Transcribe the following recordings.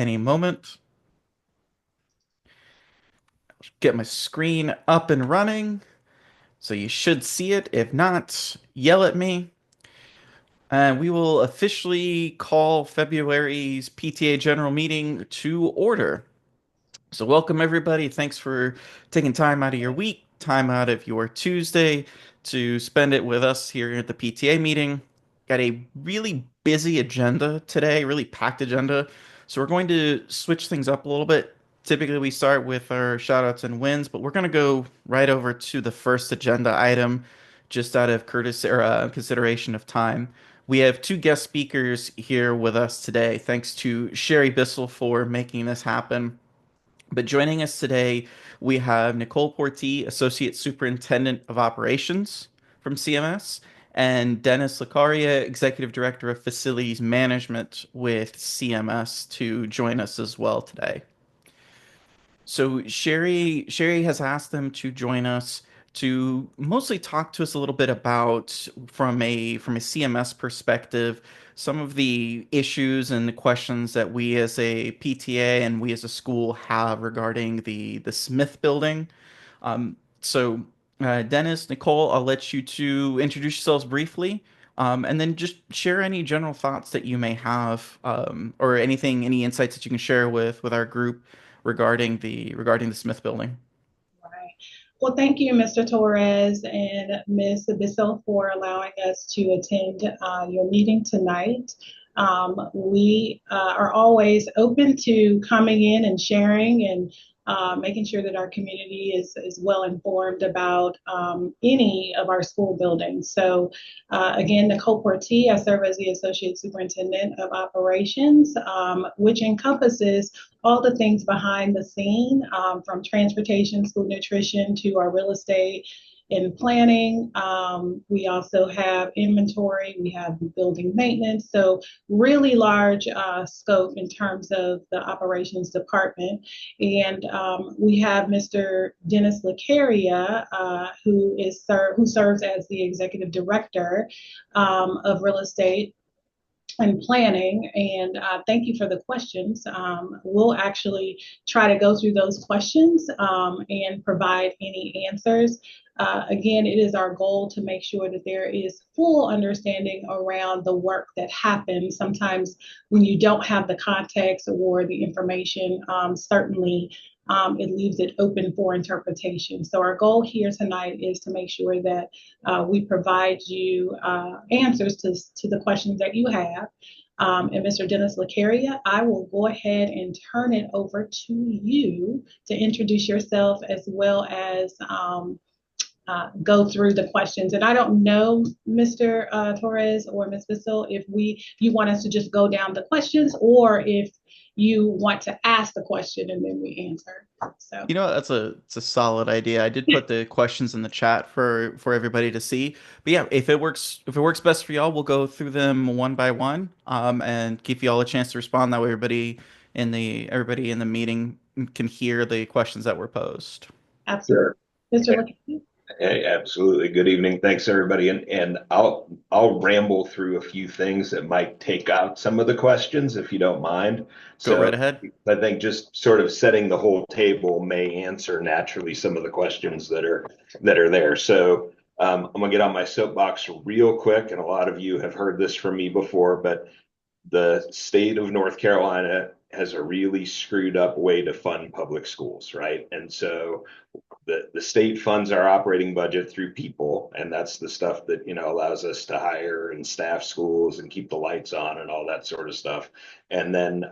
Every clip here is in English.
any moment. Get my screen up and running, so you should see it. If not, yell at me. And we will officially call February's PTA General Meeting to order. So, welcome everybody. Thanks for taking time out of your week, time out of your Tuesday to spend it with us here at the PTA meeting. Got a really busy agenda today, really packed agenda. So, we're going to switch things up a little bit. Typically, we start with our shout outs and wins, but we're going to go right over to the first agenda item just out of courtesy or consideration of time. We have two guest speakers here with us today. Thanks to Sherry Bissell for making this happen. But joining us today, we have Nicole Porti, Associate Superintendent of Operations from CMS, and Dennis Lacaria, Executive Director of Facilities Management with CMS, to join us as well today. So Sherry has asked them to join us to mostly talk to us a little bit about from a CMS perspective some of the issues and the questions that we as a PTA and we as a school have regarding the Smith building. Dennis, Nicole, I'll let you to introduce yourselves briefly, and then just share any general thoughts that you may have, or anything, any insights that you can share with our group regarding the Smith building. Right. Well, thank you, Mr. Torres and Ms. Bissell, for allowing us to attend your meeting tonight. We are always open to coming in and sharing and making sure that our community is well informed about any of our school buildings. So, again, Nicole Porti, I serve as the Associate Superintendent of Operations, which encompasses all the things behind the scene, from transportation, school nutrition, to our real estate and planning. We also have inventory, we have building maintenance. So really large scope in terms of the operations department. And we have Mr. Dennis Lacaria, who serves as the executive director of real estate and planning. And thank you for the questions. We'll actually try to go through those questions and provide any answers. Again, it is our goal to make sure that there is full understanding around the work that happens. Sometimes when you don't have the context or the information, certainly it leaves it open for interpretation. So our goal here tonight is to make sure that we provide you answers to the questions that you have. And Mr. Dennis Lacaria, I will go ahead and turn it over to you to introduce yourself as well as go through the questions. And I don't know, Mr. Torres or Ms. Bissell, if you want us to just go down the questions, or if you want to ask the question and then we answer. So, It's a solid idea. I did put the questions in the chat for everybody to see. But yeah, if it works best for y'all, we'll go through them one by one, and give y'all a chance to respond. That way everybody in the meeting can hear the questions that were posed. absolutely. Sure. Mr. Lacaria? Hey, absolutely. Good evening. Thanks, everybody. And I'll ramble through a few things that might take out some of the questions, if you don't mind. Go right So ahead. I think just sort of setting the whole table may answer naturally some of the questions that are there. So I'm gonna get on my soapbox real quick, and a lot of you have heard this from me before, but the state of North Carolina has a really screwed up way to fund public schools, right? And so the state funds our operating budget through people, and that's the stuff that allows us to hire and staff schools and keep the lights on and all that sort of stuff. And then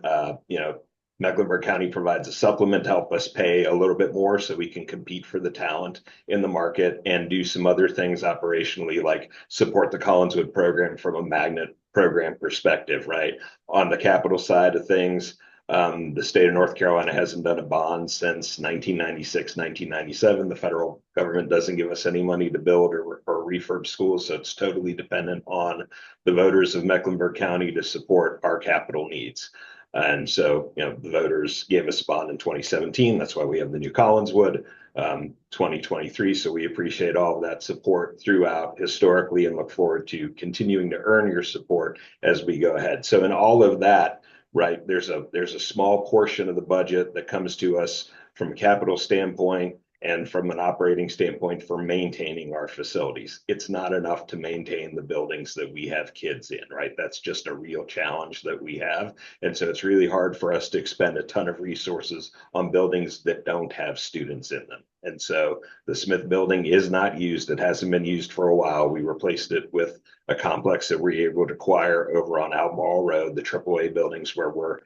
Mecklenburg County provides a supplement to help us pay a little bit more so we can compete for the talent in the market and do some other things operationally, like support the Collinswood program from a magnet program perspective, right? On the capital side of things, the state of North Carolina hasn't done a bond since 1996, 1997. The federal government doesn't give us any money to build or refurb schools, so it's totally dependent on the voters of Mecklenburg County to support our capital needs. And so, the voters gave us a bond in 2017. That's why we have the new Collinswood 2023. So we appreciate all of that support throughout historically and look forward to continuing to earn your support as we go ahead. So in all of that, right? There's a small portion of the budget that comes to us from a capital standpoint and from an operating standpoint for maintaining our facilities. It's not enough to maintain the buildings that we have kids in, right? That's just a real challenge that we have. And so it's really hard for us to expend a ton of resources on buildings that don't have students in them. And so the Smith building is not used. It hasn't been used for a while. We replaced it with a complex that we're able to acquire over on Albemarle Road, the AAA buildings where we're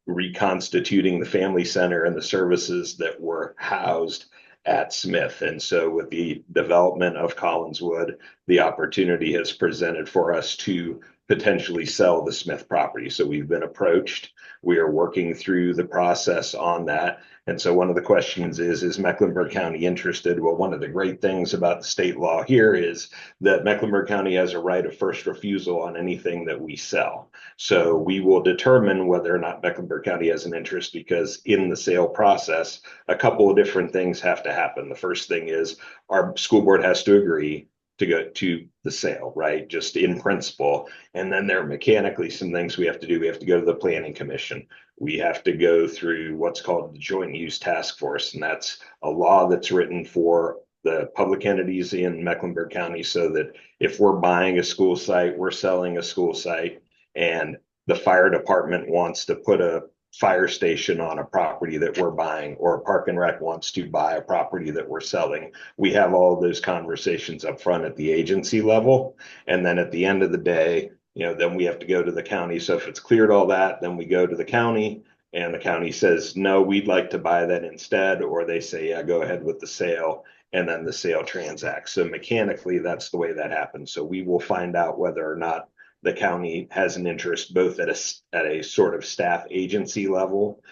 reconstituting the family center and the services that were housed at Smith. And so with the development of Collinswood, the opportunity has presented for us to potentially sell the Smith property. So we've been approached. We are working through the process on that. And so one of the questions is Mecklenburg County interested? Well, one of the great things about the state law here is that Mecklenburg County has a right of first refusal on anything that we sell. So we will determine whether or not Mecklenburg County has an interest, because in the sale process, a couple of different things have to happen. The first thing is our school board has to agree to go to the sale, right? Just in principle. And then there are mechanically some things we have to do. We have to go to the planning commission. We have to go through what's called the joint use task force. And that's a law that's written for the public entities in Mecklenburg County, so that if we're buying a school site, we're selling a school site, and the fire department wants to put a fire station on a property that we're buying, or a park and rec wants to buy a property that we're selling, we have all of those conversations up front at the agency level. And then at the end of the day, then we have to go to the county. So if it's cleared all that, then we go to the county, and the county says, no, we'd like to buy that instead. Or they say, yeah, go ahead with the sale. And then the sale transacts. So mechanically, that's the way that happens. So we will find out whether or not the county has an interest, both at a sort of staff agency level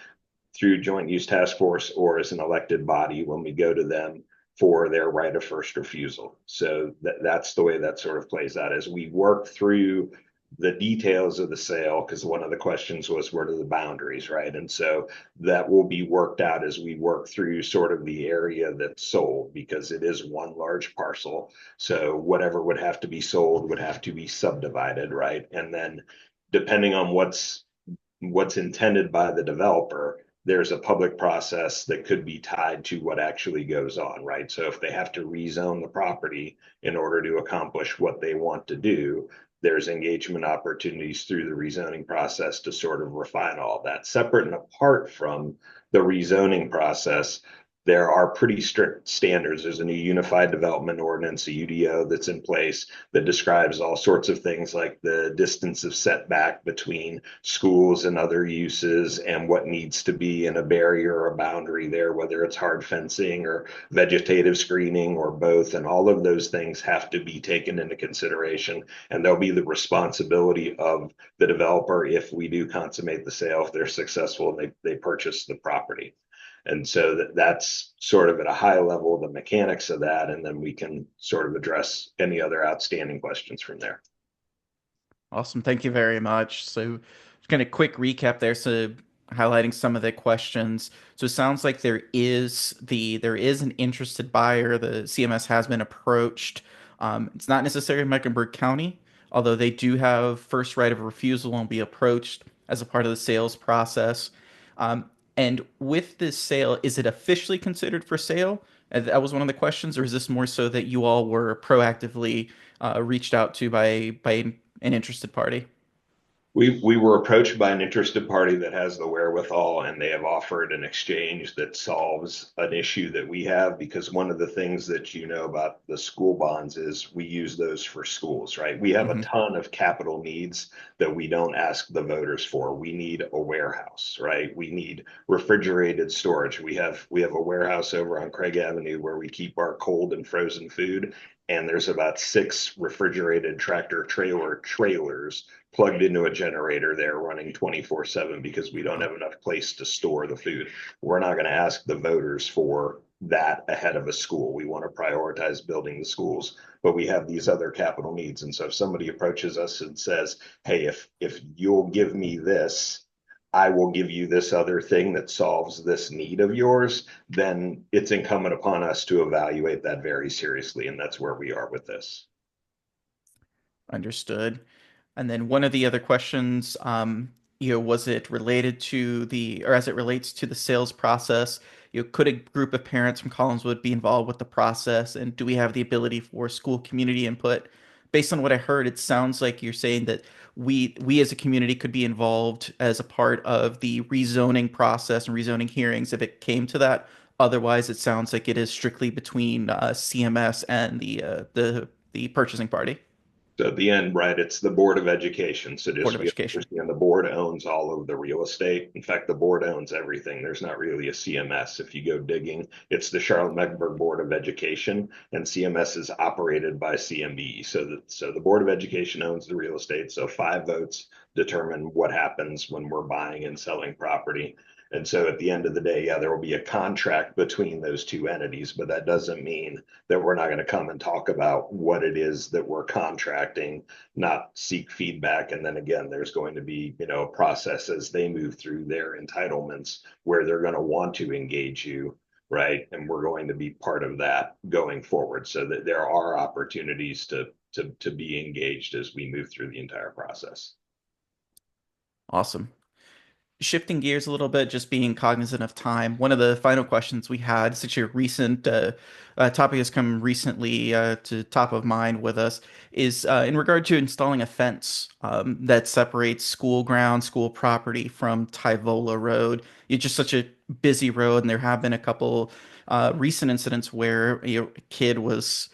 through joint use task force, or as an elected body when we go to them for their right of first refusal. So that's the way that sort of plays out as we work through the details of the sale, because one of the questions was, what are the boundaries, right? And so that will be worked out as we work through sort of the area that's sold, because it is one large parcel. So whatever would have to be sold would have to be subdivided, right? And then depending on what's intended by the developer, there's a public process that could be tied to what actually goes on, right? So if they have to rezone the property in order to accomplish what they want to do, there's engagement opportunities through the rezoning process to sort of refine all that. Separate and apart from the rezoning process, there are pretty strict standards. There's a new unified development ordinance, a UDO, that's in place that describes all sorts of things like the distance of setback between schools and other uses, and what needs to be in a barrier or a boundary there, whether it's hard fencing or vegetative screening or both. And all of those things have to be taken into consideration. And they'll be the responsibility of the developer if we do consummate the sale, if they're successful and they purchase the property. And so that's sort of at a high level the mechanics of that, and then we can sort of address any other outstanding questions from there. Awesome. Thank you very much. So, just kind of quick recap there. So, highlighting some of the questions. So, it sounds like there is an interested buyer. The CMS has been approached. It's not necessarily Mecklenburg County, although they do have first right of refusal and be approached as a part of the sales process. And with this sale, is it officially considered for sale? That was one of the questions, or is this more so that you all were proactively reached out to by an interested party? We were approached by an interested party that has the wherewithal, and they have offered an exchange that solves an issue that we have. Because one of the things that about the school bonds is we use those for schools, right? We have a Hmm. ton of capital needs that we don't ask the voters for. We need a warehouse, right? We need refrigerated storage. We have a warehouse over on Craig Avenue where we keep our cold and frozen food, and there's about 6 refrigerated tractor trailers plugged into a generator there running 24/7, because we don't have enough place to store the food. We're not going to ask the voters for that ahead of a school. We want to prioritize building the schools, but we have these other capital needs. And so if somebody approaches us and says, hey, if you'll give me this, I will give you this other thing that solves this need of yours, then it's incumbent upon us to evaluate that very seriously. And that's where we are with this. Understood. And then one of the other questions, Was it related to or as it relates to the sales process, could a group of parents from Collinswood be involved with the process? And do we have the ability for school community input? Based on what I heard, it sounds like you're saying that we as a community could be involved as a part of the rezoning process and rezoning hearings if it came to that. Otherwise, it sounds like it is strictly between CMS and the purchasing party, So at the end, right, it's the Board of Education. So Board just of so you Education. understand, the board owns all of the real estate. In fact, the board owns everything. There's not really a CMS. If you go digging, it's the Charlotte-Mecklenburg Board of Education, and CMS is operated by CME. So the Board of Education owns the real estate. So 5 votes determine what happens when we're buying and selling property. And so at the end of the day, yeah, there will be a contract between those two entities, but that doesn't mean that we're not going to come and talk about what it is that we're contracting, not seek feedback. And then again, there's going to be, a process as they move through their entitlements where they're going to want to engage you, right? And we're going to be part of that going forward, so that there are opportunities to be engaged as we move through the entire process. Awesome. Shifting gears a little bit, just being cognizant of time. One of the final questions we had, such a recent topic has come recently to top of mind with us, is in regard to installing a fence that separates school ground, school property from Tyvola Road. It's just such a busy road, and there have been a couple recent incidents where a kid was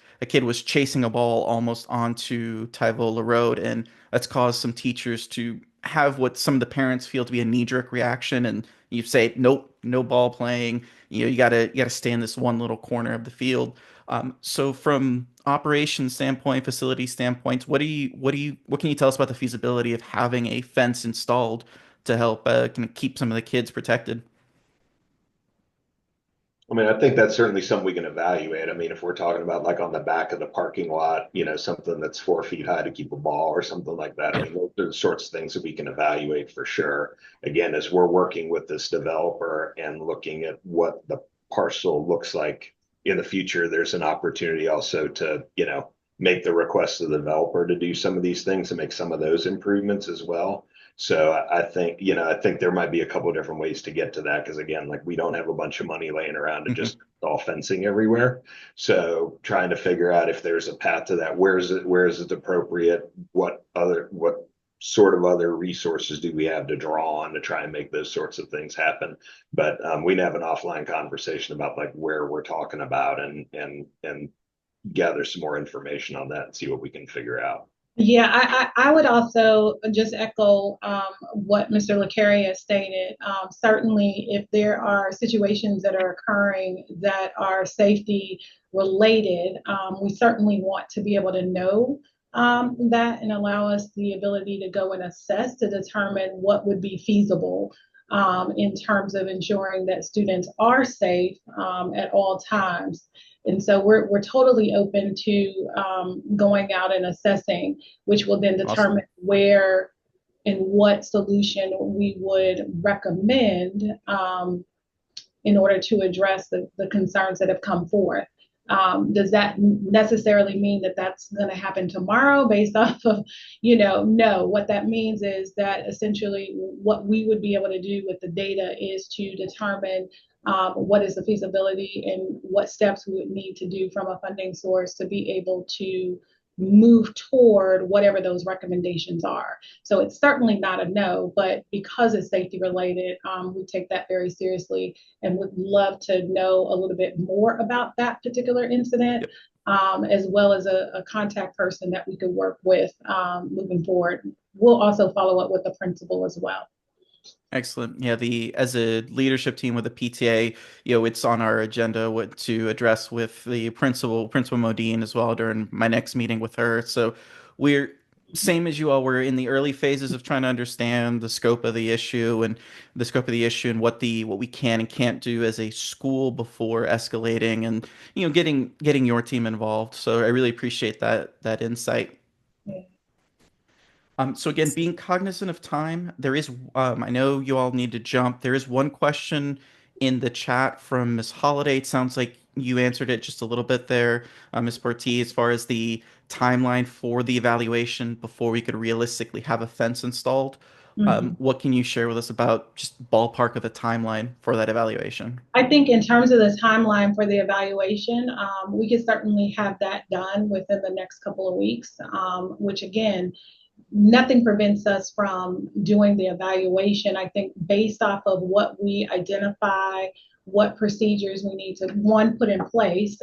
chasing a ball almost onto Tyvola Road, and that's caused some teachers to have what some of the parents feel to be a knee-jerk reaction, and you say, "Nope, no ball playing. You gotta stay in this one little corner of the field." So, from operations standpoint, facility standpoint, what can you tell us about the feasibility of having a fence installed to help kind of keep some of the kids protected? I mean, I think that's certainly something we can evaluate. I mean, if we're talking about like on the back of the parking lot, something that's 4 feet high to keep a ball or something like that. I Yeah. mean, those are the sorts of things that we can evaluate for sure. Again, as we're working with this developer and looking at what the parcel looks like in the future, there's an opportunity also to, make the request to the developer to do some of these things and make some of those improvements as well. So I think there might be a couple of different ways to get to that, because again, like we don't have a bunch of money laying around to just install fencing everywhere. So trying to figure out if there's a path to that, where is it appropriate, what sort of other resources do we have to draw on to try and make those sorts of things happen. But we can have an offline conversation about like where we're talking about, and gather some more information on that and see what we can figure out. Yeah, I would also just echo what Mr. Lecarius stated. Certainly, if there are situations that are occurring that are safety related, we certainly want to be able to know that and allow us the ability to go and assess to determine what would be feasible in terms of ensuring that students are safe at all times. And so we're totally open to going out and assessing, which will then Awesome. determine where and what solution we would recommend in order to address the concerns that have come forth. Does that necessarily mean that that's going to happen tomorrow based off of, no. What that means is that essentially what we would be able to do with the data is to determine what is the feasibility and what steps we would need to do from a funding source to be able to move toward whatever those recommendations are. So it's certainly not a no, but because it's safety related, we take that very seriously and would love to know a little bit more about that particular incident, Yep. as well as a contact person that we could work with moving forward. We'll also follow up with the principal as well. Excellent. Yeah, the as a leadership team with the PTA, it's on our agenda what to address with the Principal Modine as well during my next meeting with her. So we're same as you all. We're in the early phases of trying to understand the scope of the issue and what we can and can't do as a school before escalating and getting your team involved. So I really appreciate that insight. So again, being cognizant of time, I know you all need to jump. There is one question in the chat from Miss Holiday. It sounds like you answered it just a little bit there, Miss Porti, as far as the timeline for the evaluation before we could realistically have a fence installed. What can you share with us about just ballpark of the timeline for that evaluation? I think in terms of the timeline for the evaluation, we could certainly have that done within the next couple of weeks, which again, nothing prevents us from doing the evaluation. I think based off of what we identify, what procedures we need to, one, put in place,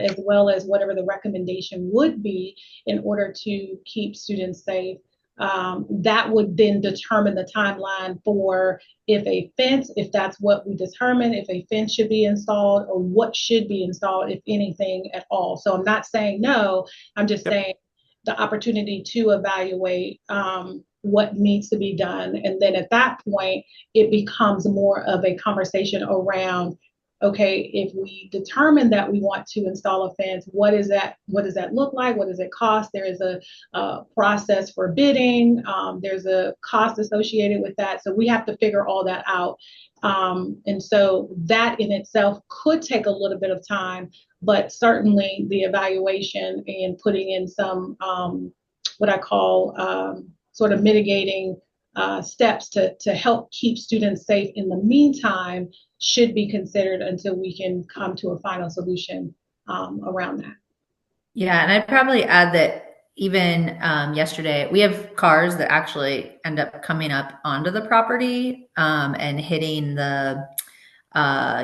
as well as whatever the recommendation would be in order to keep students safe. That would then determine the timeline for if a fence, if that's what we determine, if a fence should be installed or what should be installed, if anything at all. So I'm not saying no, I'm just Yep. saying the opportunity to evaluate what needs to be done. And then at that point, it becomes more of a conversation around, okay, if we determine that we want to install a fence, what is that? What does that look like? What does it cost? There is a process for bidding. There's a cost associated with that. So we have to figure all that out. And so that in itself could take a little bit of time, but certainly the evaluation and putting in some what I call sort of mitigating steps to help keep students safe in the meantime should be considered until we can come to a final solution around that. Yeah, and I'd probably add that even yesterday, we have cars that actually end up coming up onto the property and hitting the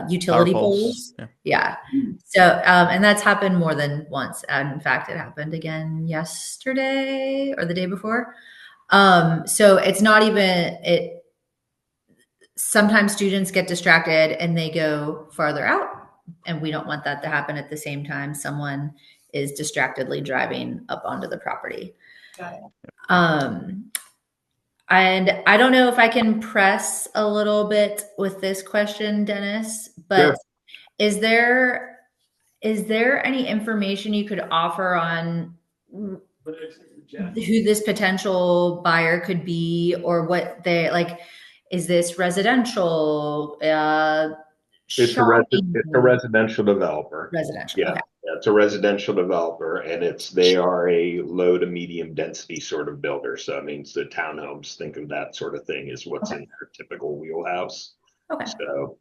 utility poles. Yeah. Yeah. So, and that's happened more than once. And in fact, it happened again yesterday or the day before. So it's not even it. Sometimes students get distracted and they go farther out, and we don't want that to happen at the same time someone is distractedly driving up onto the property. Got it. And I don't know if I can press a little bit with this question, Dennis, but Sure. is there any information you could offer on who this potential buyer could be, or what they like? Is this residential? It's a residential developer. Residential. Yeah. Okay. Yeah, it's a residential developer, and they are a low to medium density sort of builder. So it means the townhomes, think of that sort of thing is what's in their typical wheelhouse. Okay. So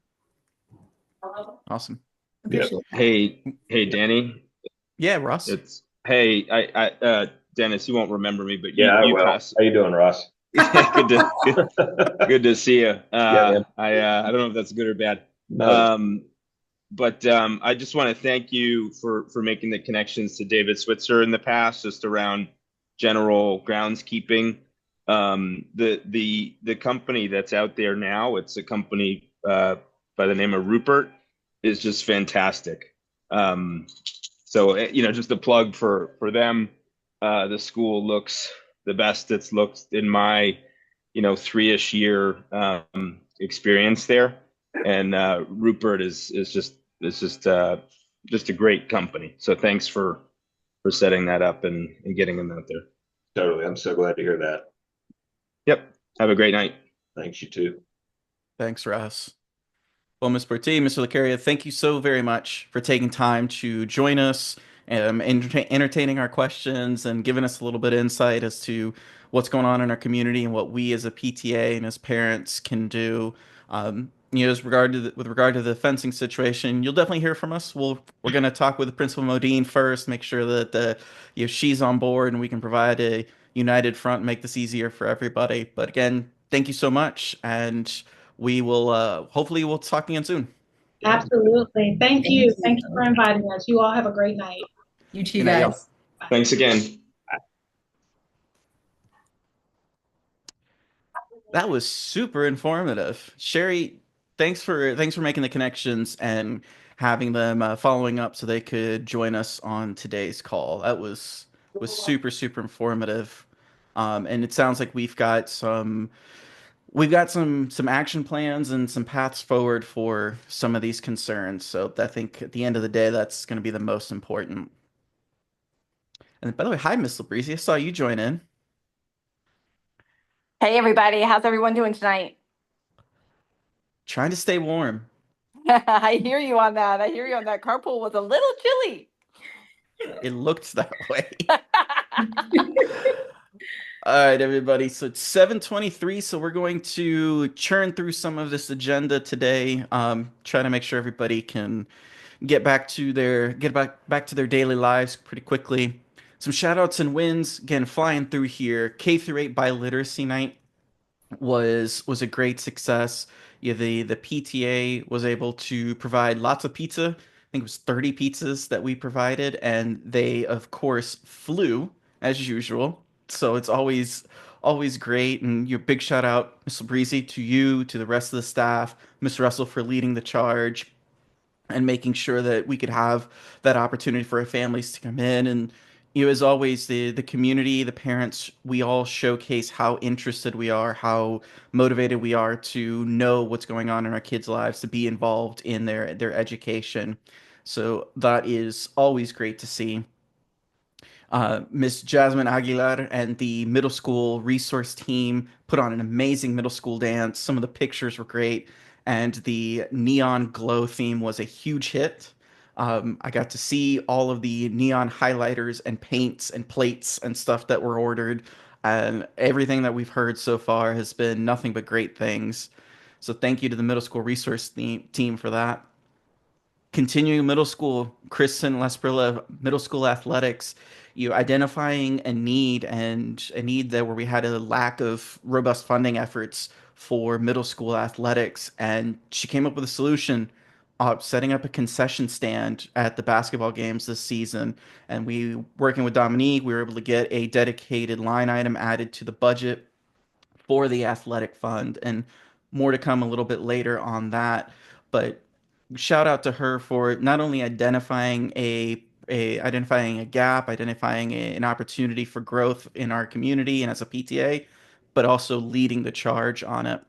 Awesome. Appreciate that. Hey, Danny. Yeah, Ross. I Dennis, you won't remember me, but yeah, you well, passed. how you doing, Ross? Good to see you. Yeah, I don't know if that's good or bad. No. But I just want to thank you for making the connections to David Switzer in the past, just around general groundskeeping. The company that's out there now, it's a company by the name of Rupert, is just fantastic. So just a plug for them. The school looks the best it's looked in my 3-ish year experience there. And Rupert is just a great company. So thanks for setting that up and getting them out there. Totally. I'm so glad to hear that. Yep. Have a great night. Thanks, you too. Thanks, Ross. Well, Ms. Bertie, Mr. Lucaria, thank you so very much for taking time to join us, entertaining our questions and giving us a little bit of insight as to what's going on in our community and what we as a PTA and as parents can do. With regard to the fencing situation, you'll definitely hear from us. We're going to talk with Principal Modine first, make sure that she's on board and we can provide a united front, make this easier for everybody. But again, thank you so much, and we will hopefully we'll talk again soon. Absolutely. Thank you. Thank you for inviting us. You all have a great night. You too, Good night, y'all. guys. Thanks again. That was super informative. Sherry, thanks for making the connections and having them following up so they could join us on today's call. That was super informative. And it sounds like we've got some action plans and some paths forward for some of these concerns. So I think at the end of the day, that's going to be the most important. And by the way, hi, Miss Labrizzi. I saw you join in. Hey, everybody. How's everyone doing tonight? Trying to stay warm. I hear you on that. I hear you on that. Carpool was a little chilly. It looked that way. All right, everybody. So it's 7:23, so we're going to churn through some of this agenda today. Try to make sure everybody can get back to their daily lives pretty quickly. Some shout outs and wins. Again, flying through here. K through 8 biliteracy night was a great success. Yeah, the PTA was able to provide lots of pizza. I think it was 30 pizzas that we provided, and they of course flew as usual. So it's always great. And your big shout out, Miss Breezy, to you, to the rest of the staff, Miss Russell for leading the charge and making sure that we could have that opportunity for our families to come in. And as always, the community, the parents, we all showcase how interested we are, how motivated we are to know what's going on in our kids' lives, to be involved in their education. So that is always great to see. Miss Jasmine Aguilar and the middle school resource team put on an amazing middle school dance. Some of the pictures were great, and the neon glow theme was a huge hit. I got to see all of the neon highlighters and paints and plates and stuff that were ordered, and everything that we've heard so far has been nothing but great things. So thank you to the middle school resource team for that. Continuing middle school, Kristen Lasprilla, middle school athletics, identifying a need there where we had a lack of robust funding efforts for middle school athletics, and she came up with a solution, setting up a concession stand at the basketball games this season. And we, working with Dominique, we were able to get a dedicated line item added to the budget for the athletic fund, and more to come a little bit later on that. But shout out to her for not only identifying a gap, identifying an opportunity for growth in our community and as a PTA, but also leading the charge on it.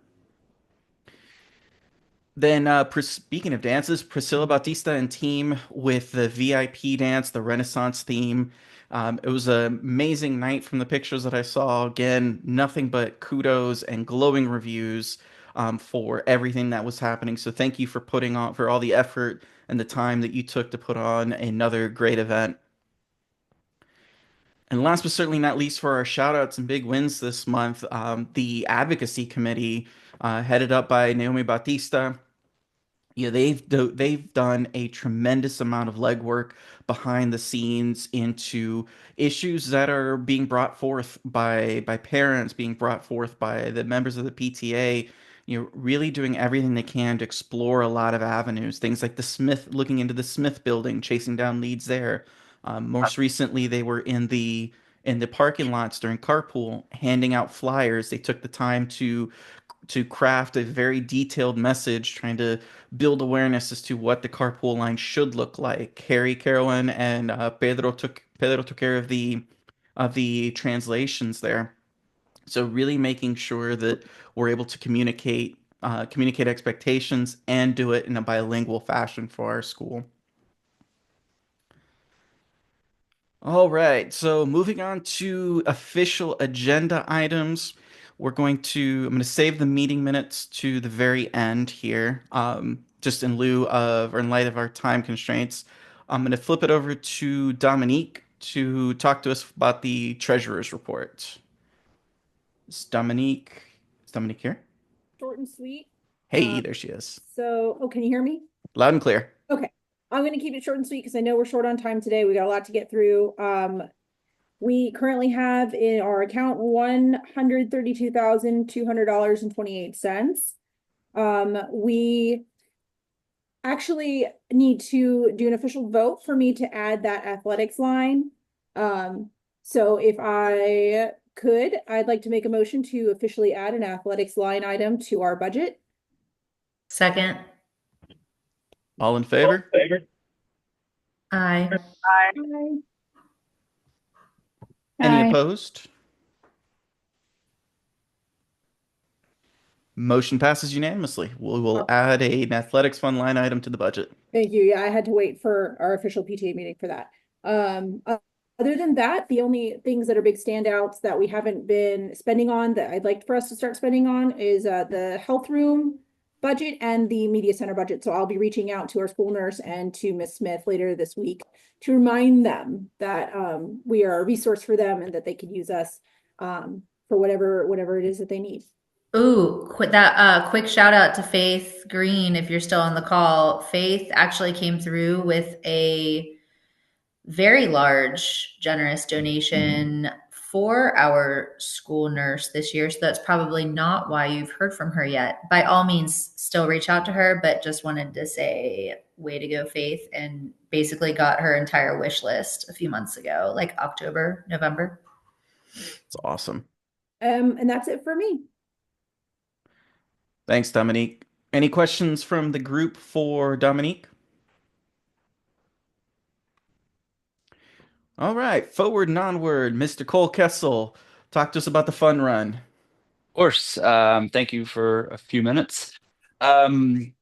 Then, speaking of dances, Priscilla Bautista and team with the VIP dance, the Renaissance theme. It was an amazing night from the pictures that I saw. Again, nothing but kudos and glowing reviews for everything that was happening. So thank you for all the effort and the time that you took to put on another great event. And last but certainly not least, for our shout outs and big wins this month, the advocacy committee, headed up by Naomi Bautista. Yeah, they've done a tremendous amount of legwork behind the scenes into issues that are being brought forth by parents, being brought forth by the members of the PTA. Really doing everything they can to explore a lot of avenues. Things like looking into the Smith building, chasing down leads there. Most recently, they were in the parking lots during carpool, handing out flyers. They took the time to craft a very detailed message, trying to build awareness as to what the carpool line should look like. Harry, Carolyn, and Pedro took care of the translations there. So really making sure that we're able to communicate expectations and do it in a bilingual fashion for our school. All right, so moving on to official agenda items. I'm going to save the meeting minutes to the very end here, just in lieu of, or in light of our time constraints. I'm going to flip it over to Dominique to talk to us about the treasurer's report. Is Dominique here? Short and sweet. Hey, there she is. Can you hear me? Loud and clear. Okay. I'm going to keep it short and sweet because I know we're short on time today. We got a lot to get through. We currently have in our account $132,200.28. We actually need to do an official vote for me to add that athletics line. So if I could, I'd like to make a motion to officially add an athletics line item to our budget. Second. All in favor? Aye. Aye. Any opposed? Motion passes unanimously. We will add an athletics fund line item to the budget. Thank you. Yeah, I had to wait for our official PTA meeting for that. Other than that, the only things that are big standouts that we haven't been spending on that I'd like for us to start spending on is the health room budget and the media center budget. So I'll be reaching out to our school nurse and to Miss Smith later this week to remind them that we are a resource for them and that they can use us for whatever it is that they need. Ooh, quick shout out to Faith Green if you're still on the call. Faith actually came through with a very large, generous donation for our school nurse this year. So that's probably not why you've heard from her yet. By all means, still reach out to her, but just wanted to say, way to go, Faith, and basically got her entire wish list a few months ago, like October, November. It's awesome. And that's it for me. Thanks, Dominique. Any questions from the group for Dominique? All right, forward and onward. Mr. Cole Kessel, talk to us about the fun run. Of course. Thank you for a few minutes. Um,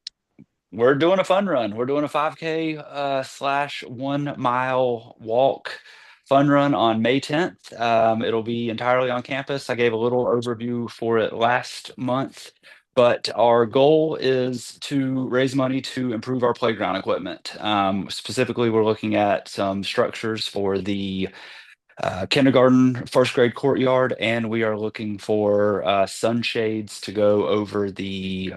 we're doing a fun run. We're doing a 5K slash 1 mile walk fun run on May 10th. It'll be entirely on campus. I gave a little overview for it last month, but our goal is to raise money to improve our playground equipment. Specifically, we're looking at some structures for the kindergarten, first grade courtyard, and we are looking for sunshades to go over the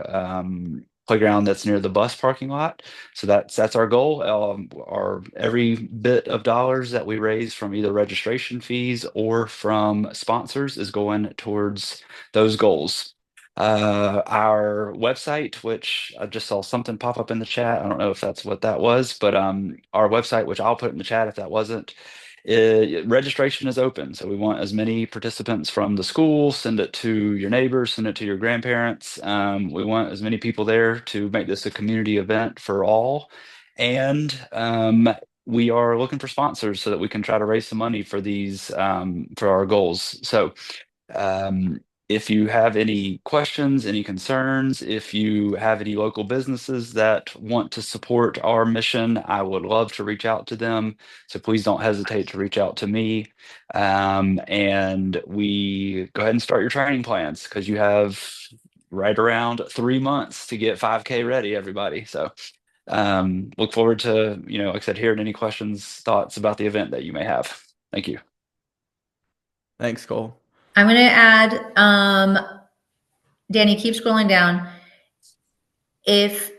playground that's near the bus parking lot. So that's our goal. Our every bit of dollars that we raise from either registration fees or from sponsors is going towards those goals. Our website, which I just saw something pop up in the chat. I don't know if that's what that was, but our website, which I'll put in the chat if that wasn't, registration is open. So we want as many participants from the school, send it to your neighbors, send it to your grandparents. We want as many people there to make this a community event for all. And we are looking for sponsors so that we can try to raise some money for these for our goals. So um, if you have any questions, any concerns, if you have any local businesses that want to support our mission, I would love to reach out to them. So please don't hesitate to reach out to me. And we go ahead and start your training plans because you have right around 3 months to get 5K ready, everybody. So look forward to, like I said, hearing any questions, thoughts about the event that you may have. Thank you. Thanks, Cole. I'm going to add, Danny, keep scrolling down. If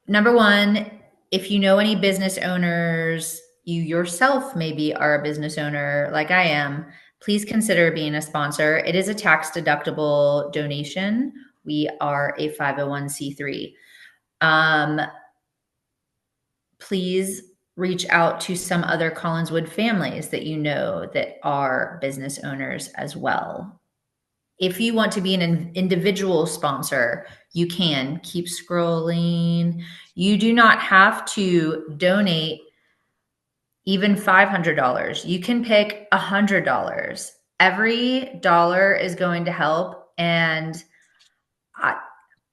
number one, if you know any business owners, you yourself maybe are a business owner like I am, please consider being a sponsor. It is a tax deductible donation. We are a 501c3. Please reach out to some other Collinswood families that you know that are business owners as well. If you want to be an individual sponsor, you can keep scrolling. You do not have to donate even $500. You can pick $100. Every dollar is going to help. And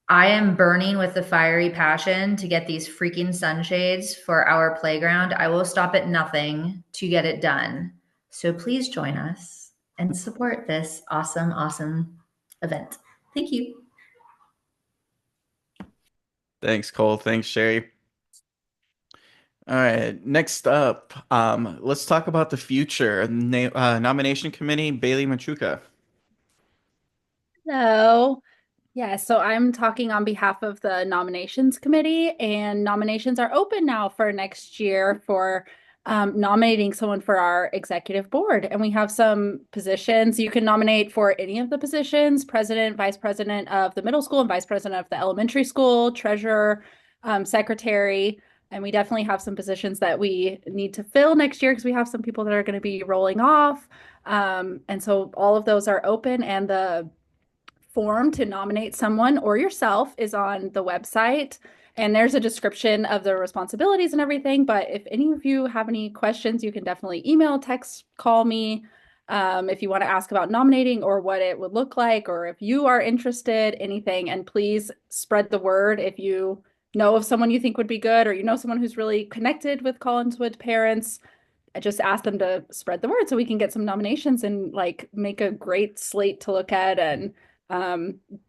I am burning with the fiery passion to get these freaking sunshades for our playground. I will stop at nothing to get it done. So please join us and support this awesome, awesome event. Thank you. Thanks, Cole. Thanks, Sherry. All right, next up, let's talk about the future. Nomination committee, Bailey Machuca. Hello. Yeah, so I'm talking on behalf of the nominations committee, and nominations are open now for next year for nominating someone for our executive board. And we have some positions. You can nominate for any of the positions: president, vice president of the middle school, and vice president of the elementary school, treasurer, secretary. And we definitely have some positions that we need to fill next year because we have some people that are going to be rolling off. And so all of those are open, and the form to nominate someone or yourself is on the website, and there's a description of the responsibilities and everything. But if any of you have any questions, you can definitely email, text, call me if you want to ask about nominating or what it would look like, or if you are interested, anything. And please spread the word if you know of someone you think would be good, or you know someone who's really connected with Collinswood parents. I just ask them to spread the word so we can get some nominations and like make a great slate to look at. And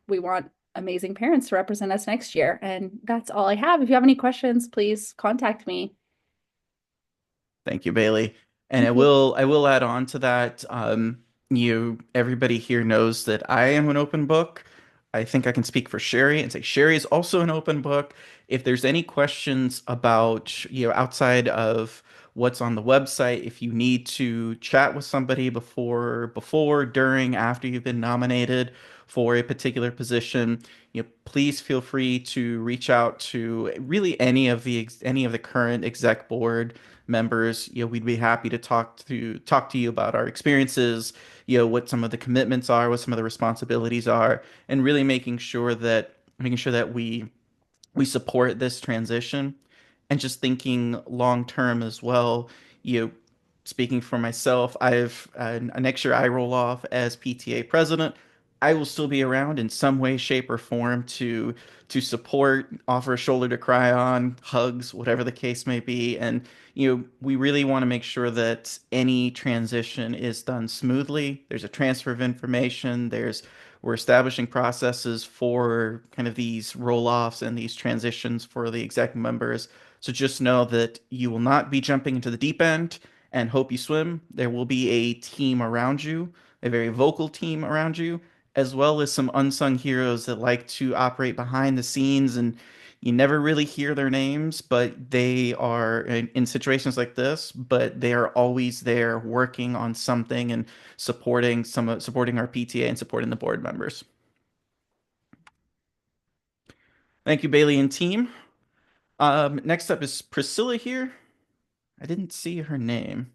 we want amazing parents to represent us next year. And that's all I have. If you have any questions, please contact me. Thank you, Bailey. And I will add on to that. everybody here knows that I am an open book. I think I can speak for Sherry and say Sherry is also an open book. If there's any questions about, outside of what's on the website, if you need to chat with somebody during, after you've been nominated for a particular position, please feel free to reach out to really any of the current exec board members. We'd be happy to talk to you about our experiences, what some of the commitments are, what some of the responsibilities are, and really making sure that we support this transition, and just thinking long term as well. You know, Speaking for myself, I've next year I roll off as PTA president. I will still be around in some way, shape, or form to support, offer a shoulder to cry on, hugs, whatever the case may be. And we really want to make sure that any transition is done smoothly. There's a transfer of information. We're establishing processes for kind of these roll-offs and these transitions for the exec members. So just know that you will not be jumping into the deep end and hope you swim. There will be a team around you, a very vocal team around you, as well as some unsung heroes that like to operate behind the scenes, and you never really hear their names, but they are in situations like this, but they are always there working on something and supporting our PTA and supporting the board members. Thank you, Bailey and team. Next up is Priscilla here. I didn't see her name.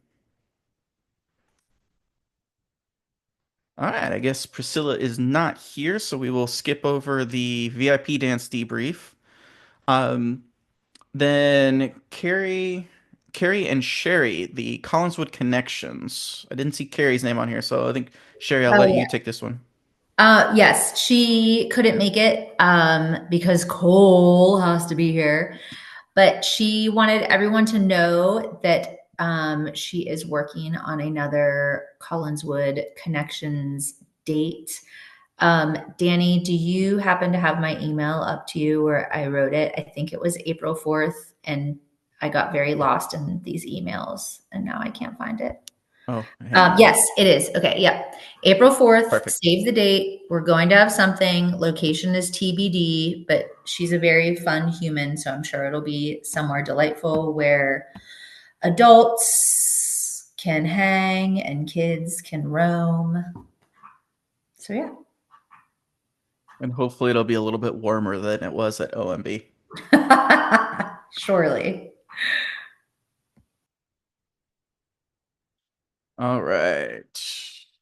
All right, I guess Priscilla is not here, so we will skip over the VIP dance debrief. Um, then Carrie and Sherry, the Collinswood connections. I didn't see Carrie's name on here, so I think Sherry, I'll Oh let yeah. you take this one. Yes, she couldn't make it because Cole has to be here, but she wanted everyone to know that she is working on another Collinswood Connections date. Danny, do you happen to have my email up to you where I wrote it? I think it was April 4th, and I got very lost in these emails, and now I can't find it. Oh, hang on. Yes, it is. Okay, yep. April 4th, Perfect. save the date. We're going to have something. Location is TBD, but she's a very fun human, so I'm sure it'll be somewhere delightful where adults can hang and kids can roam. So, yeah. And hopefully it'll be a little bit warmer than it was at OMB. Surely. All right.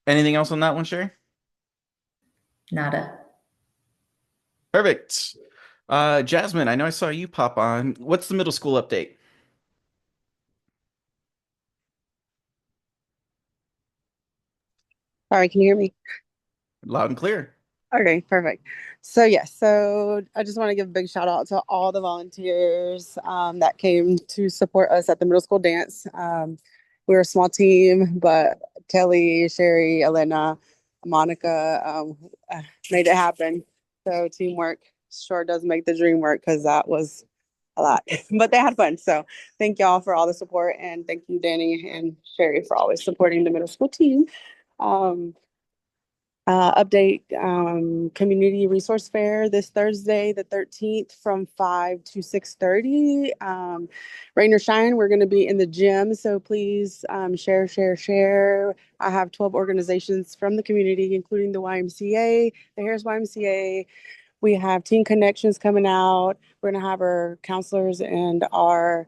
Anything else on that one, Sherry? Nada. Perfect. Jasmine, I know I saw you pop on. What's the middle school update? Sorry, can you hear me? Loud and clear. Okay, perfect. So yes, so I just want to give a big shout out to all the volunteers that came to support us at the middle school dance. We're a small team, but Kelly, Sherry, Elena, Monica made it happen. So teamwork sure does make the dream work, because that was a lot, but they had fun. So thank y'all for all the support, and thank you, Danny and Sherry, for always supporting the middle school team. Update community resource fair this Thursday, the 13th, from 5 to 6:30. Rain or shine, we're going to be in the gym, so please share. I have 12 organizations from the community, including the YMCA, the Harris YMCA. We have Teen Connections coming out. We're going to have our counselors and our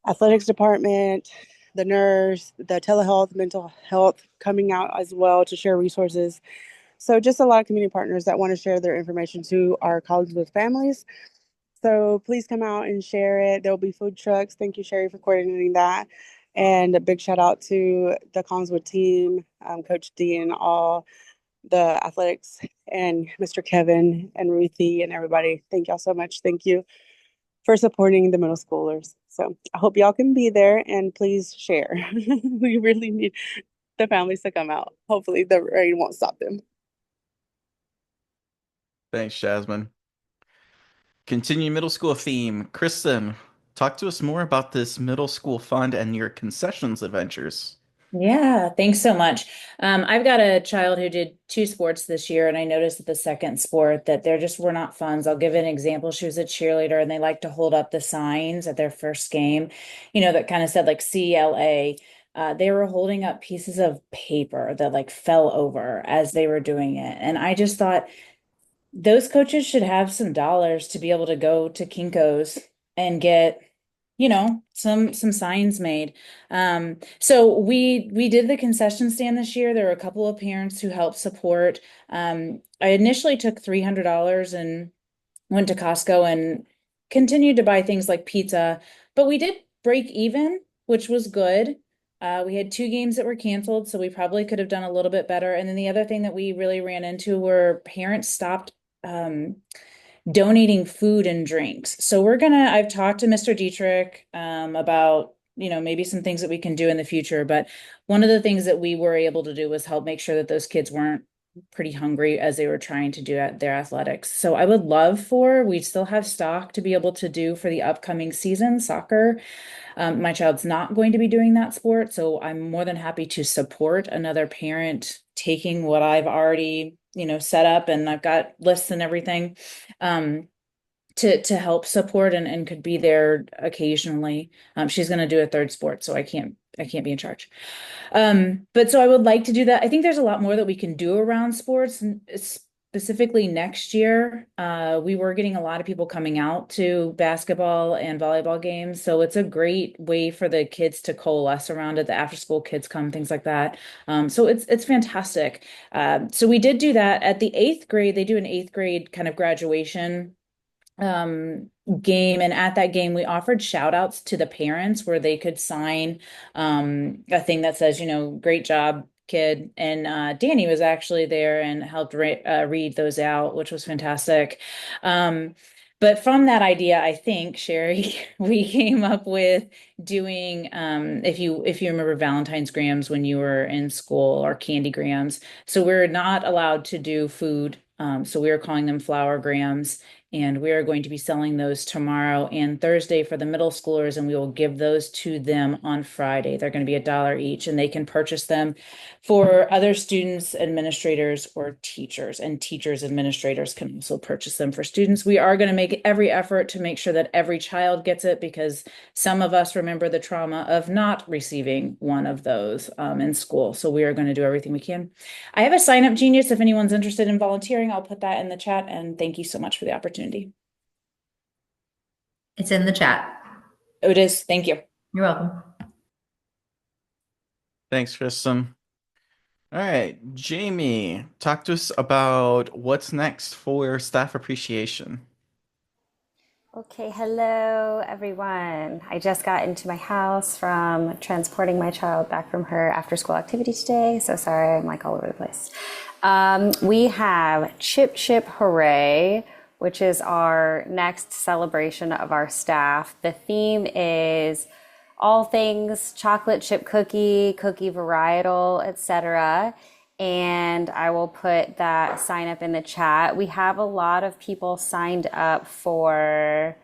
athletics department, the nurse, the telehealth, mental health coming out as well to share resources. So just a lot of community partners that want to share their information to our Collinswood families. So please come out and share it. There'll be food trucks. Thank you, Sherry, for coordinating that. And a big shout out to the Collinswood team, Coach D and all the athletics, and Mr. Kevin and Ruthie and everybody. Thank y'all so much. Thank you for supporting the middle schoolers. So I hope y'all can be there, and please share. We really need the families to come out. Hopefully the rain won't stop them. Thanks, Jasmine. Continue middle school theme. Kristen, talk to us more about this middle school fund and your concessions adventures. Yeah, thanks so much. I've got a child who did two sports this year, and I noticed at the second sport that there just were not funds. I'll give an example. She was a cheerleader, and they like to hold up the signs at their first game, that kind of said like CLA. They were holding up pieces of paper that like fell over as they were doing it. And I just thought those coaches should have some dollars to be able to go to Kinko's and get some signs made. So we did the concession stand this year. There were a couple of parents who helped support. I initially took $300 and went to Costco and continued to buy things like pizza, but we did break even, which was good. We had two games that were canceled, so we probably could have done a little bit better. And then the other thing that we really ran into were parents stopped donating food and drinks. So I've talked to Mr. Dietrich about, maybe some things that we can do in the future. But one of the things that we were able to do was help make sure that those kids weren't pretty hungry as they were trying to do their athletics. So I would love we still have stock to be able to do for the upcoming season, soccer. My child's not going to be doing that sport, so I'm more than happy to support another parent taking what I've already, set up, and I've got lists and everything, to help support and could be there occasionally. She's going to do a third sport, so I can't be in charge. But so I would like to do that. I think there's a lot more that we can do around sports, and specifically next year. We were getting a lot of people coming out to basketball and volleyball games. So it's a great way for the kids to coalesce around it. The after school kids come, things like that. So it's fantastic. So we did do that at the eighth grade. They do an eighth grade kind of graduation game, and at that game we offered shout outs to the parents where they could sign a thing that says, great job kid. And Danny was actually there and helped read those out, which was fantastic. But from that idea, I think, Sherry, we came up with doing, if you remember Valentine's grams when you were in school, or candy grams. So we're not allowed to do food. So we are calling them flower grams, and we are going to be selling those tomorrow and Thursday for the middle schoolers, and we will give those to them on Friday. They're going to be $1 each, and they can purchase them for other students, administrators, or teachers. And teachers, administrators can also purchase them for students. We are going to make every effort to make sure that every child gets it, because some of us remember the trauma of not receiving one of those in school. So we are going to do everything we can. I have a sign up genius. If anyone's interested in volunteering, I'll put that in the chat. And thank you so much for the opportunity. It's in the chat. Oh, it is. Thank you. You're welcome. Thanks, Kristen. All right, Jamie, talk to us about what's next for staff appreciation. Okay, hello everyone. I just got into my house from transporting my child back from her after school activity today. So sorry, I'm like all over the place. We have Chip Chip Hooray, which is our next celebration of our staff. The theme is all things chocolate chip cookie, cookie varietal, etc. And I will put that sign up in the chat. We have a lot of people signed up for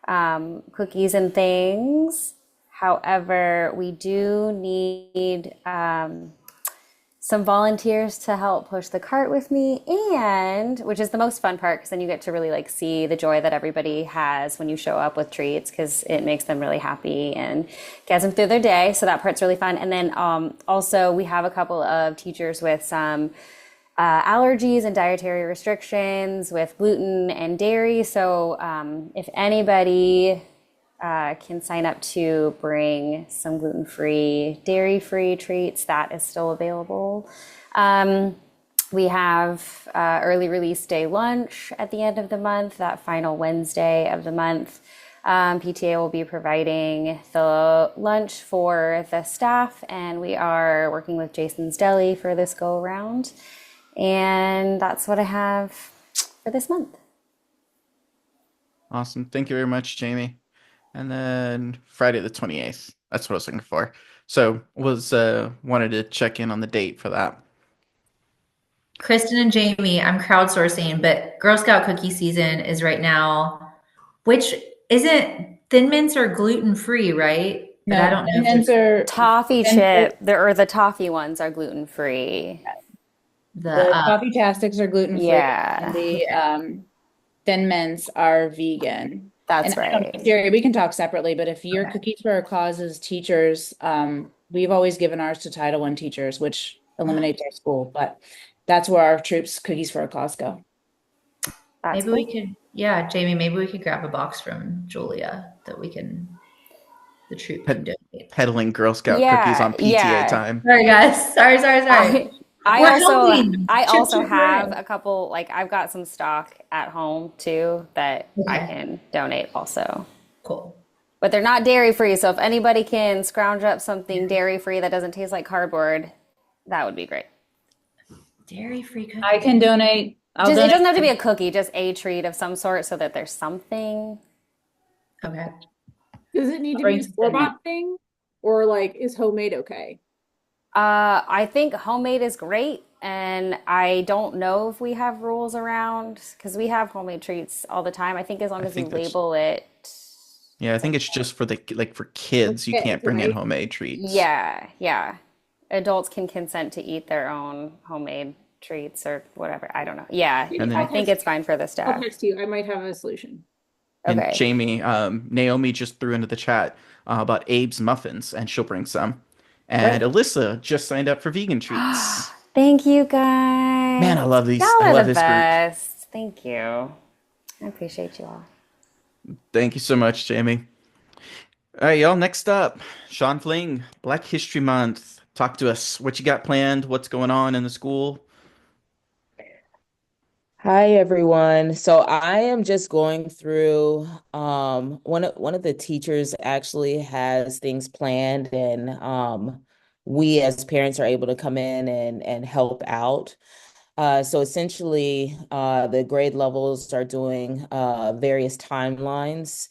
cookies and things. However, we do need some volunteers to help push the cart with me, and which is the most fun part, because then you get to really like see the joy that everybody has when you show up with treats, because it makes them really happy and gets them through their day. So that part's really fun. And then also we have a couple of teachers with some allergies and dietary restrictions with gluten and dairy. So if anybody can sign up to bring some gluten-free, dairy-free treats, that is still available. We have early release day lunch at the end of the month, that final Wednesday of the month. PTA will be providing the lunch for the staff, and we are working with Jason's Deli for this go around. And that's what I have for this month. Awesome. Thank you very much, Jamie. And then Friday the 28th. That's what I was looking for. So wanted to check in on the date for that. Kristen and Jamie, I'm crowdsourcing, but Girl Scout cookie season is right now, which isn't Thin Mints are gluten free, right? but I don't know if Thin are Toffee thin- chip, the toffee ones are gluten free. the coffee tastics are gluten free, and Yeah, the Thin Mints are vegan. And that's I don't know, right. Jerry, we can talk separately, but if your Cookies for a Cause is teachers, we've always given ours to Title I teachers, which eliminates our school, but that's where our troops Cookies for a Cause go. That's maybe cool. we could, yeah, Jamie, maybe we could grab a box from Julia that the troop can donate. Peddling Girl Scout cookies Yeah, on PTA yeah. time. Sorry, guys. Sorry. I We're also helping. I Chip, also chip, have hooray. a couple, like I've got some stock at home too that I Okay, can donate also. cool. But they're not dairy free, so if anybody can scrounge up something dairy free that doesn't taste like cardboard, that would be great. Dairy-free cookies. I can donate. I'll Just it donate. doesn't have to be a cookie, just a treat of some sort so that there's something. Okay. Does it need to bring be a some Thin Mints. store-bought thing? Or like is homemade okay? I think homemade is great, and I don't know if we have rules around because we have homemade treats all the time. I think as long I as you think that's label it. Yeah, I think it's just for the like for kids. You Kids, can't bring in right? homemade treats. Yeah. Adults can consent to eat their own homemade treats or whatever. I don't know. Yeah, And I then think it's fine for the I'll staff. text you. I might have a solution. and Okay. Jamie, Naomi just threw into the chat about Abe's muffins, and she'll bring some. And Alyssa just signed up for vegan treats. Thank you guys. Man, I love these. Y'all I are love the this group. best. Thank you. I appreciate you all. Thank you so much, Jamie. All right, y'all. Next up, Sean Fling, Black History Month. Talk to us. What you got planned? What's going on in the school? Hi everyone. So I am just going through one of the teachers actually has things planned, and we as parents are able to come in and help out. So essentially the grade levels are doing various timelines.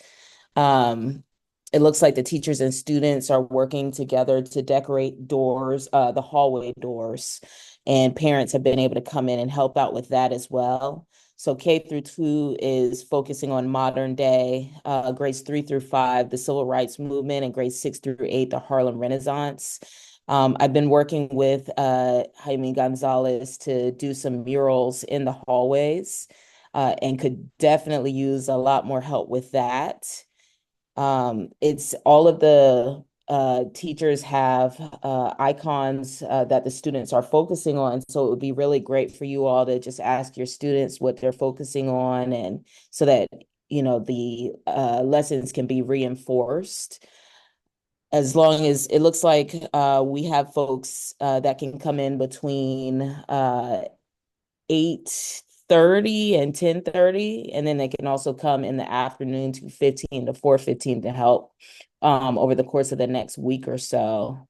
Um, it looks like the teachers and students are working together to decorate doors, the hallway doors, and parents have been able to come in and help out with that as well. So K through 2 is focusing on modern day, grades 3 through 5, the civil rights movement, and grades 6 through 8, the Harlem Renaissance. I've been working with Jaime Gonzalez to do some murals in the hallways, and could definitely use a lot more help with that. It's all of the teachers have icons that the students are focusing on. So it would be really great for you all to just ask your students what they're focusing on, and so that, the lessons can be reinforced. As long as it looks like we have folks that can come in between 8:30 and 10:30, and then they can also come in the afternoon, 2:15 to 4:15, to help over the course of the next week or so.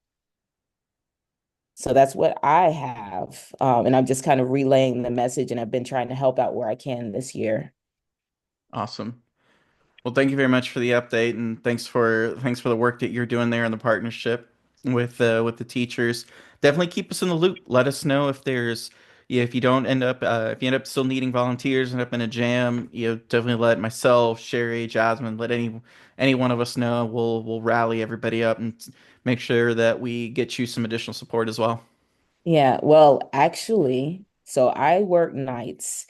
So that's what I have, and I'm just kind of relaying the message, and I've been trying to help out where I can this year. Awesome. Well, thank you very much for the update, and thanks for the work that you're doing there in the partnership with the teachers. Definitely keep us in the loop. Let us know if there's yeah, if you end up still needing volunteers and up in a jam, definitely let myself, Sherry, Jasmine, let any one of us know. We'll rally everybody up and make sure that we get you some additional support as well. Yeah, well, actually, so I work nights.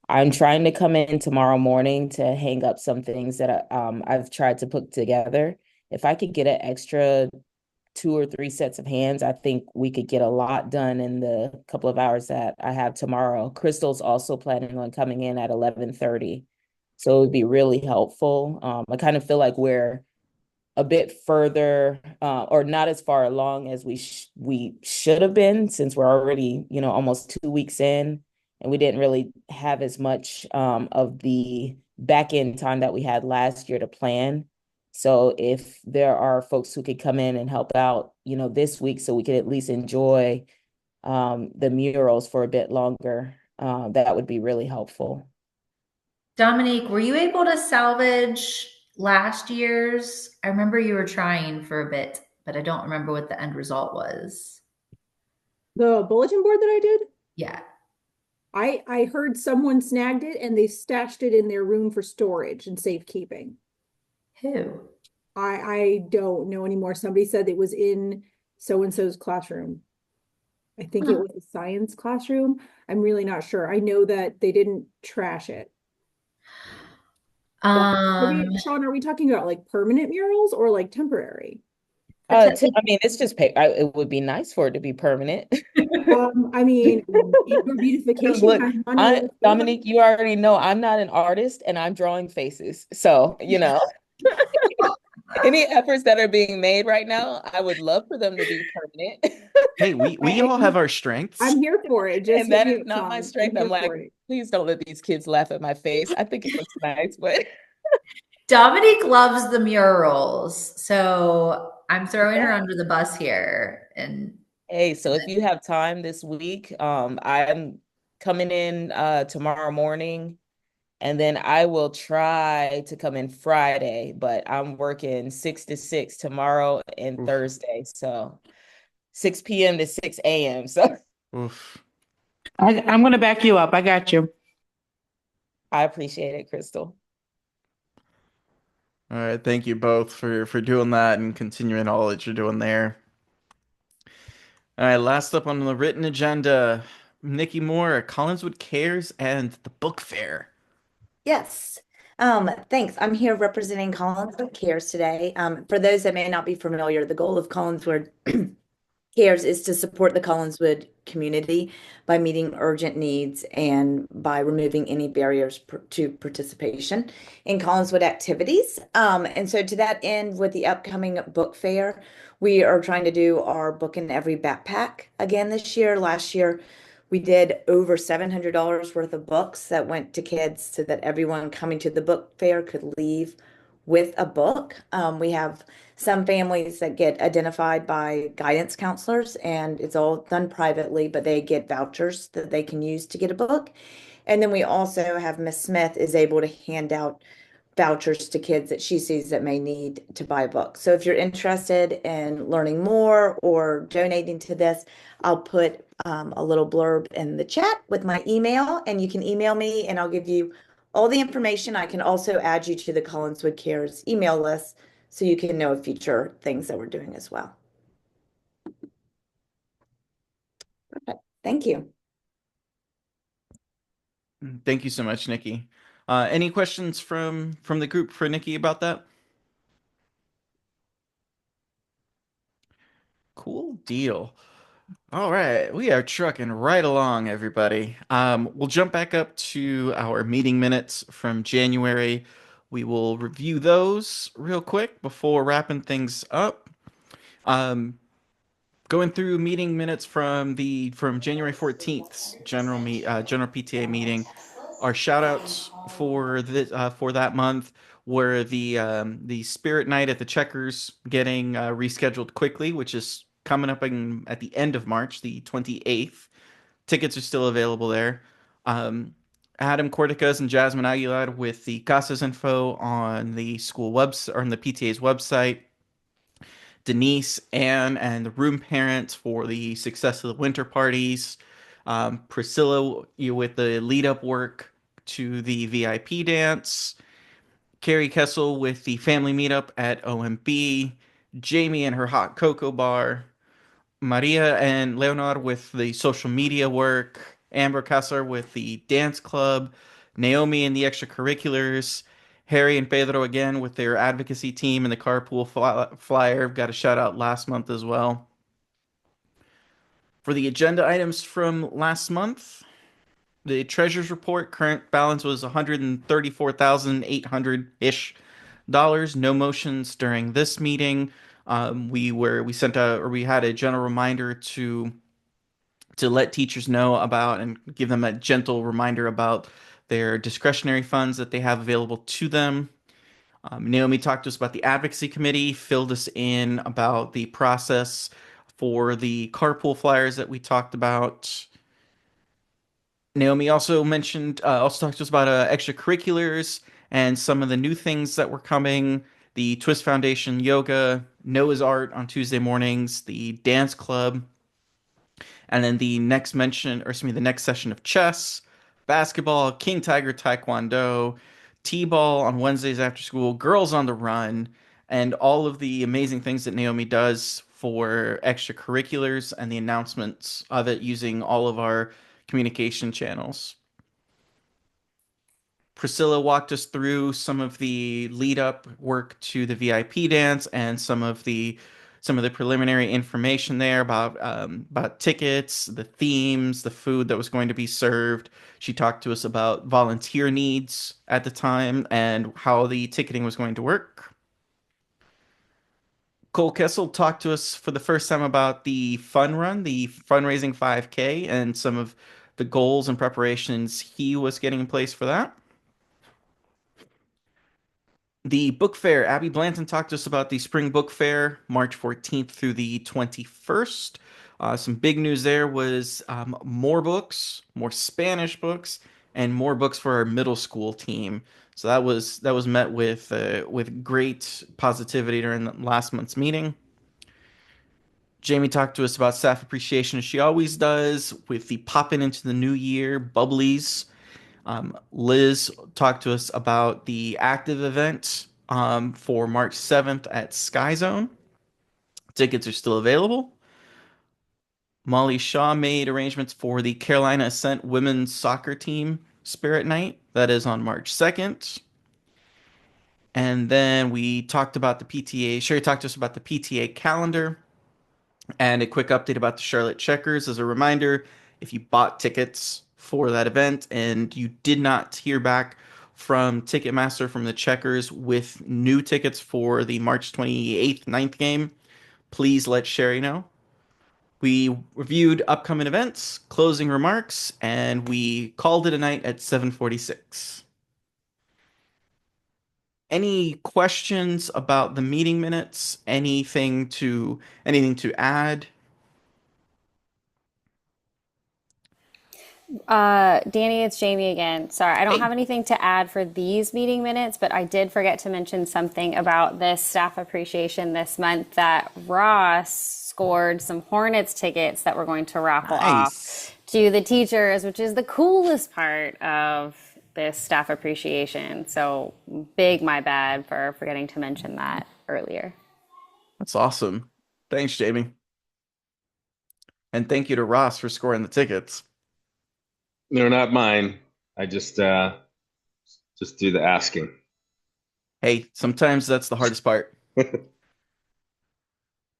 I'm trying to come in tomorrow morning to hang up some things that I've tried to put together. If I could get an extra 2 or 3 sets of hands, I think we could get a lot done in the couple of hours that I have tomorrow. Crystal's also planning on coming in at 11:30, so it would be really helpful. I kind of feel like we're a bit further, or not as far along as we should have been, since we're already, almost 2 weeks in, and we didn't really have as much of the back end time that we had last year to plan. So if there are folks who could come in and help out, this week, so we could at least enjoy the murals for a bit longer, that would be really helpful. Dominique, were you able to salvage last year's? I remember you were trying for a bit, but I don't remember what the end result was. The bulletin board that I did, Yeah. I heard someone snagged it and they stashed it in their room for storage and safekeeping. Who? I don't know anymore. Somebody said it was in so-and-so's classroom. I think it was a science classroom. I'm really not sure. I know that they didn't trash it. But Sean, are we talking about like permanent murals or like temporary? I mean, it's just it would be nice for it to be permanent. I mean, Chamber beautification Look, has money. Dominique, you already know I'm not an artist and I'm drawing faces. So, any efforts that are being made right now, I would love for them to be permanent. Hey, we all have our strengths. I'm here for it. Just And that hit is me up, not my Sean. strength. I'm like, please don't let these kids laugh at my face. I think it looks nice, but Dominique loves the murals, so I'm throwing her under the bus here. And hey, so if you have time this week, I'm coming in tomorrow morning, and then I will try to come in Friday, but I'm working 6 to 6 tomorrow and Oof. Thursday. So 6 p.m. to 6 a.m. So Oof. I'm going to back you up. I got you. I appreciate it, Crystal. All right, thank you both for doing that and continuing all that you're doing there. All right, last up on the written agenda, Nikki Moore at Collinswood Cares and the book fair. Yes. Thanks. I'm here representing Collinswood Cares today. For those that may not be familiar, the goal of Collinswood Cares is to support the Collinswood community by meeting urgent needs and by removing any barriers to participation in Collinswood activities. And so to that end, with the upcoming book fair, we are trying to do our book in every backpack again this year. Last year, we did over $700 worth of books that went to kids so that everyone coming to the book fair could leave with a book. We have some families that get identified by guidance counselors, and it's all done privately, but they get vouchers that they can use to get a book. And then we also have Miss Smith is able to hand out vouchers to kids that she sees that may need to buy a book. So if you're interested in learning more or donating to this, I'll put a little blurb in the chat with my email, and you can email me and I'll give you all the information. I can also add you to the Collinswood Cares email list so you can know future things that we're doing as well. Perfect. Thank you. Thank you so much, Nikki. Any questions from the group for Nikki about that? Cool deal. All right, we are trucking right along, everybody. We'll jump back up to our meeting minutes from January. We will review those real quick before wrapping things up. Going through meeting minutes from January 14th general PTA meeting. Our shout outs for that month were the Spirit Night at the Checkers getting rescheduled quickly, which is coming up at the end of March, the 28th. Tickets are still available there. Adam Corticas and Jasmine Aguilar with the Casas info on the school website or on the PTA's website. Denise, Anne, and the room parents for the success of the winter parties. Priscilla, you with the lead up work to the VIP dance. Carrie Kessel with the family meetup at OMB. Jamie and her hot cocoa bar. Maria and Leonard with the social media work. Amber Kessler with the dance club. Naomi and the extracurriculars. Harry and Pedro again with their advocacy team and the carpool flyer. Got a shout out last month as well. For the agenda items from last month, the treasurer's report current balance was 134,800-ish dollars. No motions during this meeting. We had a general reminder to let teachers know about and give them a gentle reminder about their discretionary funds that they have available to them. Naomi talked to us about the advocacy committee, filled us in about the process for the carpool flyers that we talked about. Naomi also talked to us about extracurriculars and some of the new things that were coming. The Twist Foundation yoga, Noah's Art on Tuesday mornings, the dance club, and then the next session of chess, basketball, King Tiger Taekwondo, T-ball on Wednesdays after school, girls on the run, and all of the amazing things that Naomi does for extracurriculars and the announcements of it using all of our communication channels. Priscilla walked us through some of the lead up work to the VIP dance and some of the preliminary information there about tickets, the themes, the food that was going to be served. She talked to us about volunteer needs at the time and how the ticketing was going to work. Cole Kessel talked to us for the first time about the fun run, the fundraising 5K, and some of the goals and preparations he was getting in place for that. The book fair, Abby Blanton talked to us about the spring book fair, March 14th through the 21st. Some big news there was more books, more Spanish books, and more books for our middle school team. So that was met with great positivity during last month's meeting. Jamie talked to us about staff appreciation as she always does, with the popping into the new year bubblies. Liz talked to us about the active event for March 7th at Sky Zone. Tickets are still available. Molly Shaw made arrangements for the Carolina Ascent women's soccer team Spirit Night. That is on March 2nd. And then we talked about the PTA. Sherry talked to us about the PTA calendar and a quick update about the Charlotte Checkers. As a reminder, if you bought tickets for that event and you did not hear back from Ticketmaster from the Checkers with new tickets for the March 28th ninth game, please let Sherry know. We reviewed upcoming events, closing remarks, and we called it a night at 7:46. Any questions about the meeting minutes? Anything to add? Danny, it's Jamie again. Sorry, I don't have anything to add for these meeting minutes, but I did forget to mention something about this staff appreciation this month that Ross scored some Hornets tickets that we're going to raffle off to the teachers, which is the coolest part of this staff appreciation. So big my bad for forgetting to mention that earlier. That's awesome. Thanks, Jamie. And thank you to Ross for scoring the tickets. They're not mine. I just do the asking. Hey, sometimes that's the hardest part. All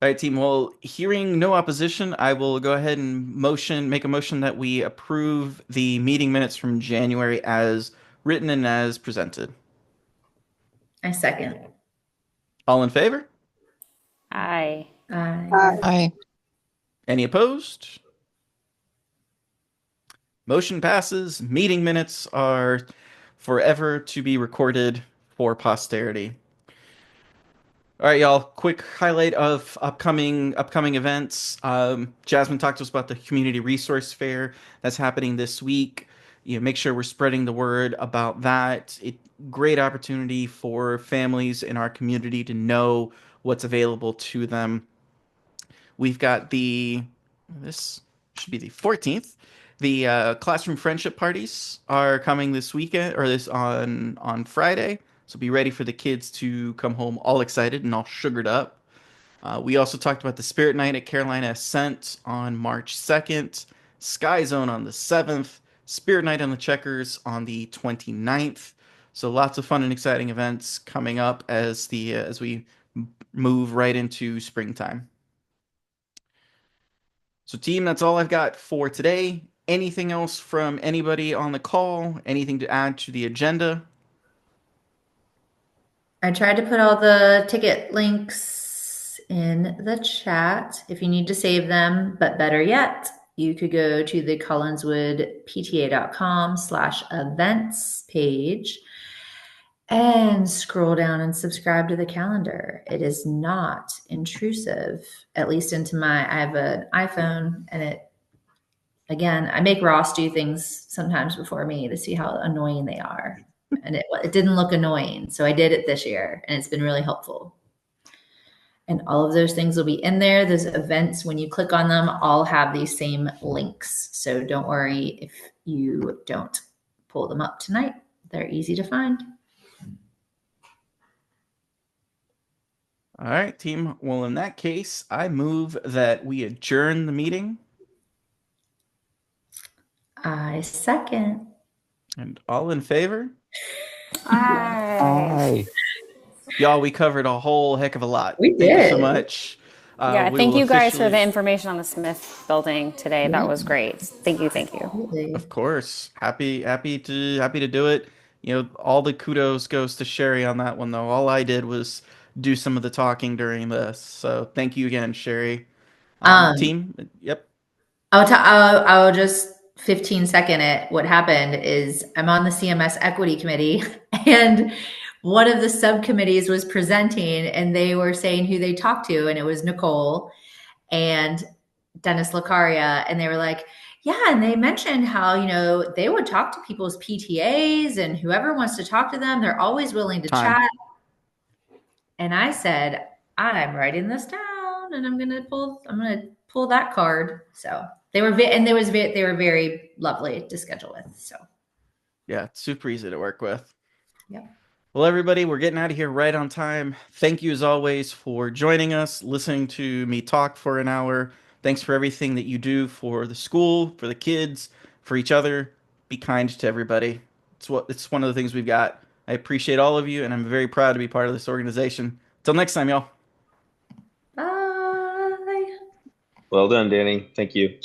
right, team. Well, hearing no opposition, I will go ahead and make a motion that we approve the meeting minutes from January as written and as presented. I second. All in favor? Aye. Aye. Any opposed? Motion passes. Meeting minutes are forever to be recorded for posterity. All right, y'all. Quick highlight of upcoming events. Jasmine talked to us about the community resource fair that's happening this week. Make sure we're spreading the word about that. Great opportunity for families in our community to know what's available to them. We've got this should be the 14th. The classroom friendship parties are coming this weekend or this on Friday. So be ready for the kids to come home all excited and all sugared up. We also talked about the Spirit Night at Carolina Ascent on March 2nd, Sky Zone on the 7th, Spirit Night on the Checkers on the 29th. So lots of fun and exciting events coming up as we move right into springtime. So team, that's all I've got for today. Anything else from anybody on the call? Anything to add to the agenda? I tried to put all the ticket links in the chat if you need to save them, but better yet, you could go to the collinswoodpta.com/events page and scroll down and subscribe to the calendar. It is not intrusive, at least I have an iPhone, and again, I make Ross do things sometimes before me to see how annoying they are. And it didn't look annoying. So I did it this year, and it's been really helpful. And all of those things will be in there. Those events, when you click on them, all have these same links. So don't worry if you don't pull them up tonight. They're easy to find. All right, team. Well, in that case, I move that we adjourn the meeting. I second. And all in favor? Aye. Y'all, we covered a whole heck of a lot. We Thank you so did. much. Yeah, We thank will you guys for the officially, information on the Smith building today. That was great. Thank you, thank you. Absolutely. of course, happy to do it. All the kudos goes to Sherry on that one, though. All I did was do some of the talking during this. So thank you again, Sherry. Um, Team, yep. I'll just 15-second it. What happened is I'm on the CMS equity committee and one of the subcommittees was presenting and they were saying who they talked to, and it was Nicole and Dennis Lacaria, and they were like, yeah, and they mentioned how, they would talk to people's PTAs and whoever wants to talk to them, they're always willing to Time. chat. And I said, I'm writing this down and I'm going to pull that card. So they were, they were very lovely to schedule with. So, Yeah, it's super easy to work with. yeah. Well, everybody, we're getting out of here right on time. Thank you, as always, for joining us, listening to me talk for an hour. Thanks for everything that you do for the school, for the kids, for each other. Be kind to everybody. It's one of the things we've got. I appreciate all of you, and I'm very proud to be part of this organization. Till next time, y'all. Bye. Well done, Danny. Thank you.